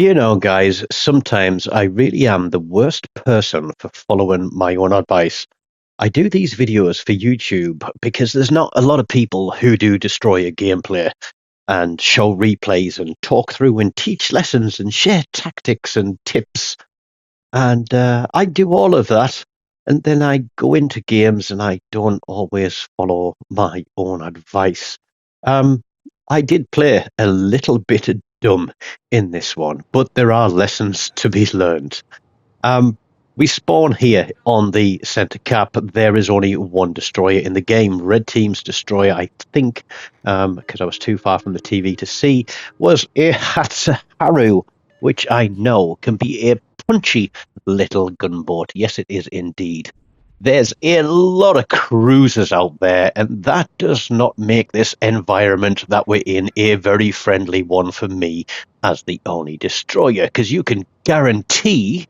You know, guys, sometimes I really am the worst person for following my own advice. I do these videos for YouTube because there's not a lot of people who do destroy a gameplay and show replays and talk through and teach lessons and share tactics and tips. And I do all of that. And then I go into games and I don't always follow my own advice. Um, I did play a little bit of dumb in this one, but there are lessons to be learned. Um, we spawn here on the center cap. There is only one destroyer in the game. Red team's destroyer, I think, because I was too far from the TV to see, was a Hatsuharu, which I know can be a punchy little gunboat. Yes, it is indeed. There's a lot of cruisers out there, and that does not make this environment that we're in a very friendly one for me as the only destroyer, because you can guarantee,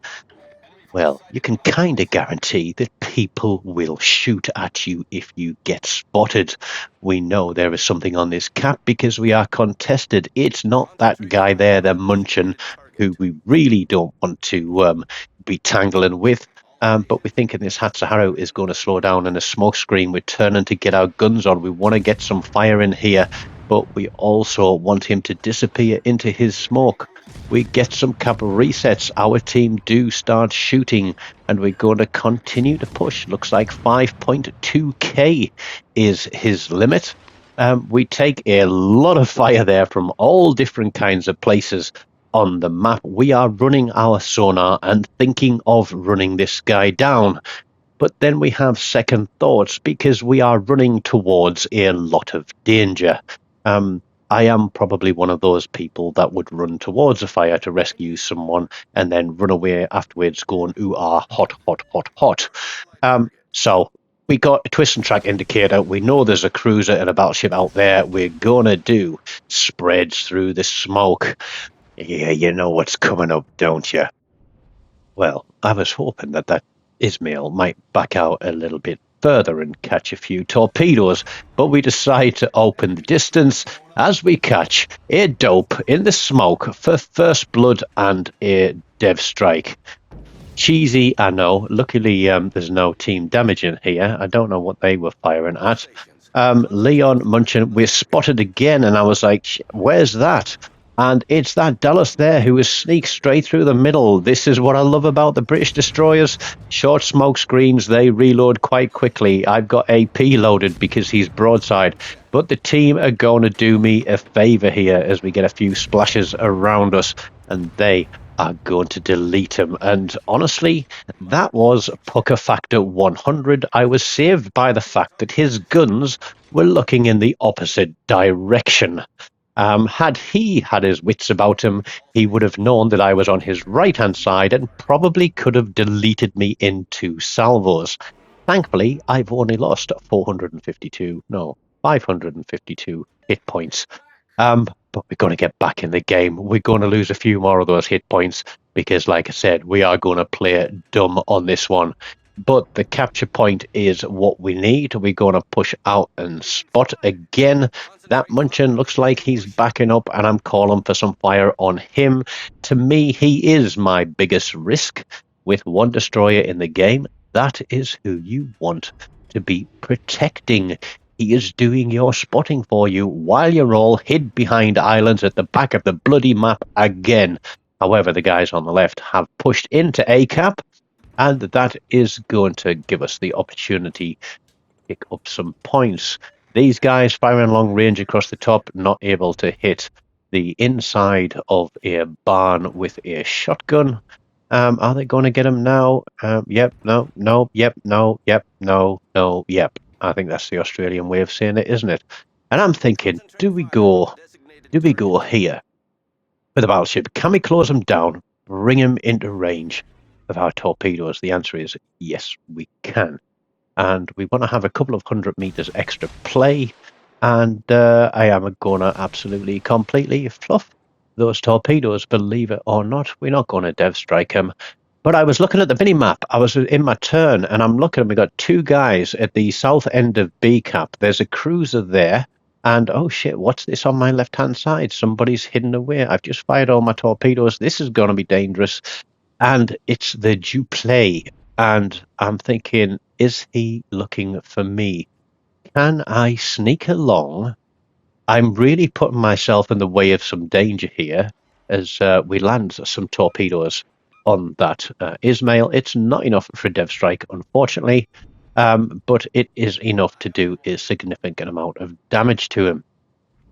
well, you can kind of guarantee that people will shoot at you if you get spotted. We know there is something on this cap because we are contested. It's not that guy there, the Munchin, who we really don't want to be tangling with. But we're thinking this Hatsuharu is going to slow down in a smoke screen. We're turning to get our guns on. We want to get some fire in here, but we also want him to disappear into his smoke. We get some cap resets. Our team do start shooting, and we're going to continue to push. Looks like 5.2k is his limit. We take a lot of fire there from all different kinds of places on the map. We are running our sonar and thinking of running this guy down. But then we have second thoughts because we are running towards a lot of danger. I am probably one of those people that would run towards a fire to rescue someone and then run away afterwards going, ooh, ah, hot, hot, hot, hot. So we got a twist and track indicator. We know there's a cruiser and a battleship out there. We're going to do spreads through the smoke. Yeah, you know what's coming up, don't you? Well, I was hoping that Ismail might back out a little bit further and catch a few torpedoes, but we decide to open the distance as we catch a dope in the smoke for first blood and a dev strike. Cheesy, I know. Luckily, there's no team damage in here. I don't know what they were firing at. Leon Munchin, we're spotted again, and I was like, where's that? And it's that Dallas there who has sneaked straight through the middle. This is what I love about the British destroyers. Short smoke screens, they reload quite quickly. I've got AP loaded because he's broadside. But the team are going to do me a favour here as we get a few splashes around us. And they are going to delete him. And honestly, that was pucker factor 100. I was saved by the fact that his guns were looking in the opposite direction. Had he had his wits about him, he would have known that I was on his right-hand side and probably could have deleted me in 2 salvos. Thankfully, I've only lost 552 hit points. But we're going to get back in the game. We're going to lose a few more of those hit points because, like I said, we are going to play dumb on this one. But the capture point is what we need. We're going to push out and spot again. That Munchin looks like he's backing up, and I'm calling for some fire on him. To me, he is my biggest risk. With one destroyer in the game, that is who you want to be protecting. He is doing your spotting for you while you're all hid behind islands at the back of the bloody map again. However, the guys on the left have pushed into ACAP, and that is going to give us the opportunity to pick up some points. These guys firing long range across the top, not able to hit the inside of a barn with a shotgun. Are they going to get him now? Yep, no, yep, no, yep, no, yep. I think that's the Australian way of saying it, isn't it? And I'm thinking, do we go here with a battleship? Can we close him down, bring him into range of our torpedoes? The answer is yes, we can. And we want to have a couple of 100 meters extra play. And I am going to absolutely, completely fluff those torpedoes, believe it or not. We're not going to dev strike them. But I was looking at the mini-map. I was in my turn, and I'm looking, we got 2 guys at the south end of B cap. There's a cruiser there, And oh shit, what's this on my left-hand side? Somebody's hidden away. I've just fired all my torpedoes. This is going to be dangerous. And it's the Duplay. And I'm thinking, is he looking for me? Can I sneak along? I'm really putting myself in the way of some danger here as we land some torpedoes on that Ismail. It's not enough for a dev strike, unfortunately, but it is enough to do a significant amount of damage to him.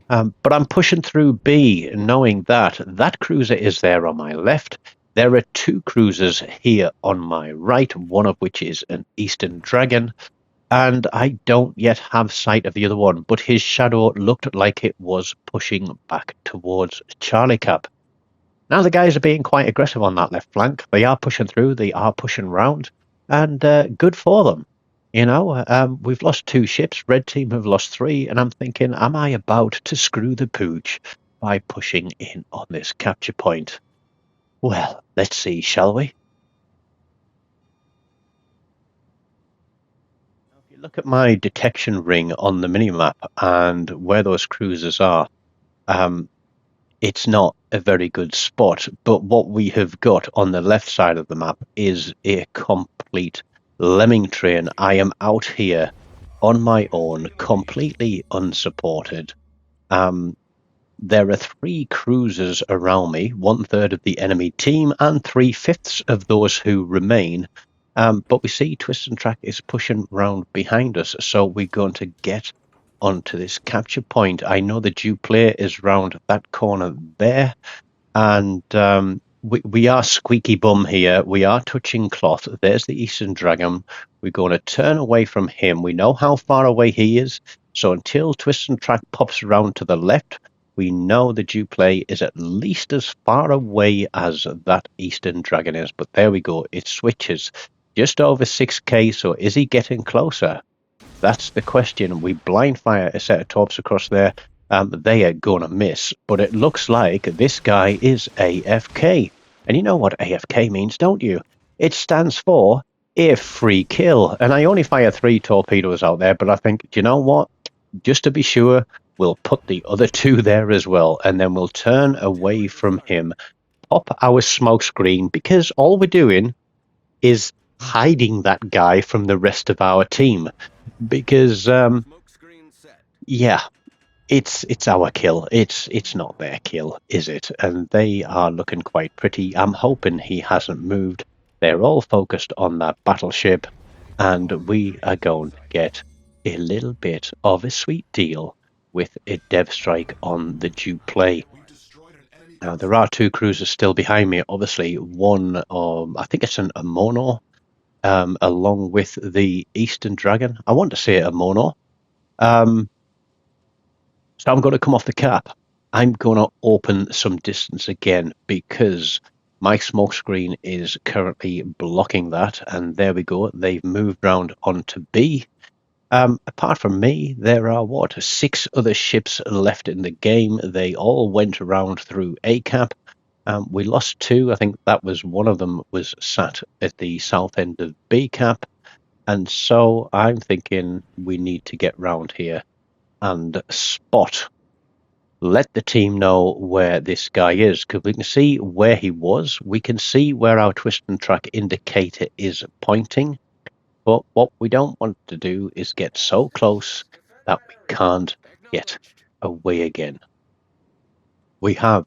But I'm pushing through B, knowing that that cruiser is there on my left. There are two cruisers here on my right, one of which is an Eastern Dragon, and I don't yet have sight of the other one, but his shadow looked like it was pushing back towards Charlie Cap. Now the guys are being quite aggressive on that left flank. They are pushing through, they are pushing round, and good for them. You know, we've lost 2 ships, Red Team have lost 3, and I'm thinking, am I about to screw the pooch by pushing in on this capture point? Well, let's see, shall we? If you look at my detection ring on the minimap and where those cruisers are, it's not a very good spot, but what we have got on the left side of the map is a complete lemming train. I am out here on my own, completely unsupported. There are 3 cruisers around me, 1/3 of the enemy team, and 3/5 of those who remain. But we see Twist and Track is pushing round behind us, so we're going to get onto this capture point. I know the Duplay is round that corner there, and we are squeaky bum here. We are touching cloth. There's the Eastern Dragon. We're going to turn away from him. We know how far away he is, so until Twist and Track pops around to the left, we know the Duplay is at least as far away as that Eastern Dragon is. But there we go. It switches just over 6k, so is he getting closer? That's the question. We blind fire a set of torps across there. They are going to miss, but it looks like this guy is AFK. And you know what AFK means, don't you? It stands for a free kill. And I only fire 3 torpedoes out there, but I think, do you know what? Just to be sure, we'll put the other 2 there as well, and then we'll turn away from him, pop our smoke screen, because all we're doing is hiding that guy from the rest of our team. Because, yeah, it's our kill. It's not their kill, is it? And they are looking quite pretty. I'm hoping he hasn't moved. They're all focused on that battleship, and we are going to get a little bit of a sweet deal with a dev strike on the Duplay. Now, there are 2 cruisers still behind me, obviously. One, I think it's a mono, along with the Eastern Dragon. I want to say a mono. So I'm going to come off the cap. I'm going to open some distance again because my smoke screen is currently blocking that. And there we go. They've moved round onto B. Apart from me, there are, 6 other ships left in the game. They all went around through A cap. We lost 2. I think that was one of them was sat at the south end of B cap. And so I'm thinking we need to get round here and spot. Let the team know where this guy is, because we can see where he was. We can see where our twist and track indicator is pointing. But what we don't want to do is get so close that we can't get away again. We have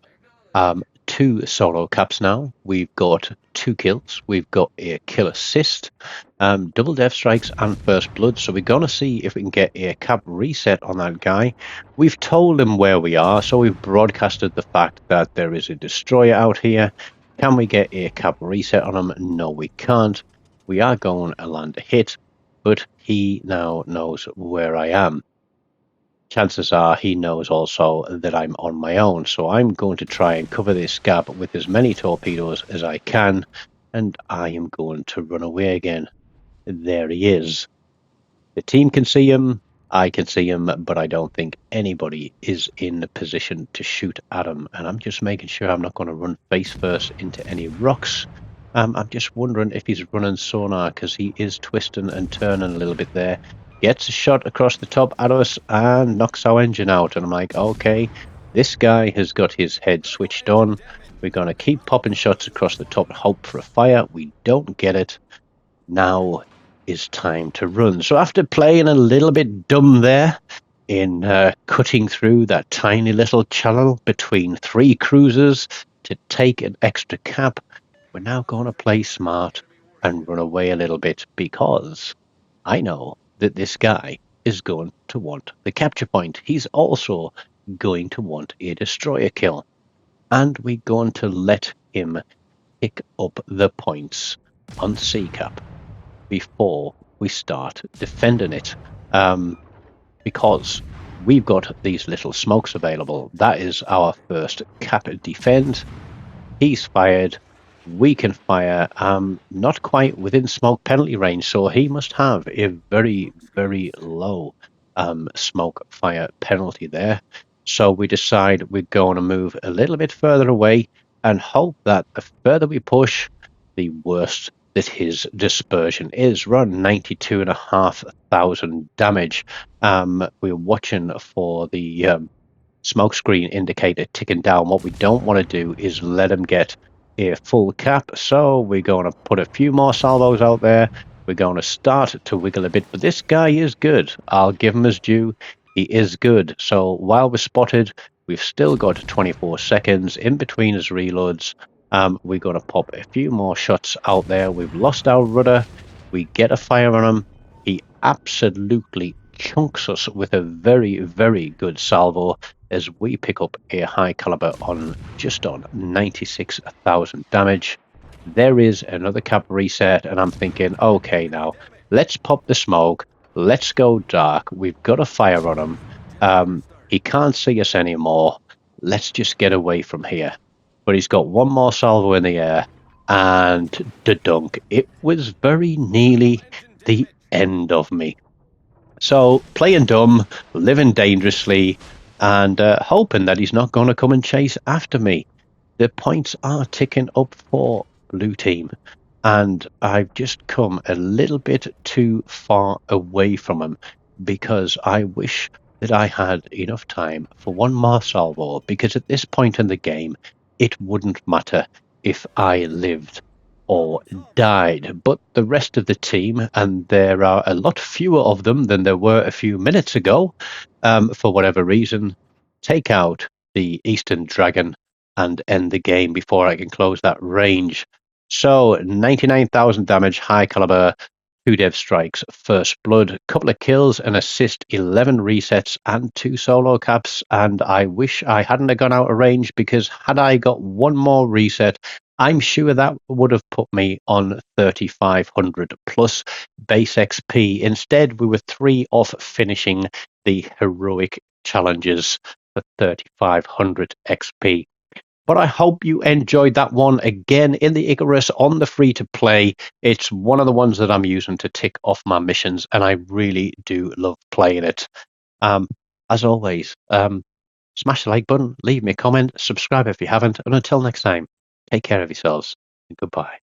2 solo caps now. We've got 2 kills. We've got a kill assist, double death strikes, and first blood. So we're going to see if we can get a cap reset on that guy. We've told him where we are, so we've broadcasted the fact that there is a destroyer out here. Can we get a cap reset on him? No, we can't. We are going to land a hit, but he now knows where I am. Chances are he knows also that I'm on my own, so I'm going to try and cover this gap with as many torpedoes as I can, and I am going to run away again. There he is. The team can see him, I can see him, but I don't think anybody is in the position to shoot at him, and I'm just making sure I'm not going to run face first into any rocks. I'm just wondering if he's running sonar, because he is twisting and turning a little bit there. gets a shot across the top at us and knocks our engine out. And I'm like, okay, this guy has got his head switched on. We're going to keep popping shots across the top, hope for a fire. We don't get it. Now is time to run. So after playing a little bit dumb there in cutting through that tiny little channel between three cruisers to take an extra cap, we're now going to play smart and run away a little bit, because I know that this guy is going to want the capture point. He's also going to want a destroyer kill, and we're going to let him pick up the points on C cap before we start defending it, because we've got these little smokes available. That is our first cap defend. He's fired. We can fire. Not quite within smoke penalty range, so he must have a very, very low smoke fire penalty there. So we decide we're going to move a little bit further away and hope that the further we push, the worse that his dispersion is. We're on 92,500 damage. We're watching for the smoke screen indicator ticking down. What we don't want to do is let him get a full cap, so we're going to put a few more salvos out there. We're going to start to wiggle a bit, but this guy is good. I'll give him his due. He is good. So while we're spotted, we've still got 24 seconds in between his reloads. We're going to pop a few more shots out there. We've lost our rudder. We get a fire on him. He absolutely chunks us with a very, very good salvo as we pick up a high caliber on just on 96,000 damage. There is another cap reset, and I'm thinking, okay, now let's pop the smoke. Let's go dark. We've got a fire on him. He can't see us anymore. Let's just get away from here. But he's got one more salvo in the air, and the dunk. It was very nearly the end of me. So playing dumb, living dangerously, and hoping that he's not going to come and chase after me. The points are ticking up for blue team, and I've just come a little bit too far away from him, because I wish that I had enough time for one more salvo, because at this point in the game, it wouldn't matter if I lived or died. But the rest of the team, and there are a lot fewer of them than there were a few minutes ago, for whatever reason, take out the Eastern Dragon and end the game before I can close that range. So 99,000 damage, high caliber, 2 dev strikes, first blood, couple of kills, an assist, 11 resets, and 2 solo caps. And I wish I hadn't have gone out of range, because had I got one more reset, I'm sure that would have put me on 3,500 plus base XP. Instead, we were 3 off finishing the heroic challenges for 3,500 XP. But I hope you enjoyed that one. Again, in the Icarus on the free-to-play, it's one of the ones that I'm using to tick off my missions, and I really do love playing it. As always, smash the like button, leave me a comment, subscribe if you haven't, and until next time, take care of yourselves, and goodbye.